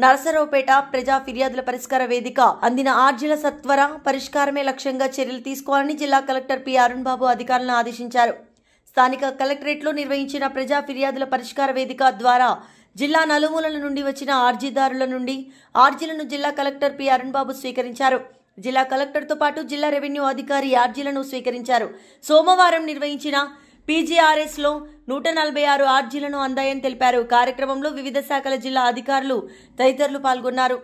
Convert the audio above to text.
నరసరావుపేట ప్రజా ఫిర్యాదుల పరిష్కార వేదిక అందిన ఆర్జీల సత్వర పరిష్కారమే లక్ష్యంగా చర్యలు తీసుకోవాలని జిల్లా కలెక్టర్ పి అరుణ్ బాబు అధికారులను ఆదేశించారు. స్థానిక కలెక్టరేట్లో నిర్వహించిన ప్రజా ఫిర్యాదుల పరిష్కార వేదిక ద్వారా జిల్లా నలుమూలల నుండి వచ్చిన ఆర్జీదారుల నుండి ఆర్జీలను జిల్లా కలెక్టర్ పి అరుణ్ బాబు స్వీకరించారు. జిల్లా కలెక్టర్తో పాటు జిల్లా రెవెన్యూ అధికారి ఆర్జీలను స్వీకరించారు. సోమవారం నిర్వహించిన పీజీఆర్ఎస్లో 146 ఆర్జీలను అందాయని తెలిపారు. కార్యక్రమంలో వివిధ శాఖల జిల్లా అధికారులు తదితరులు పాల్గొన్నారు.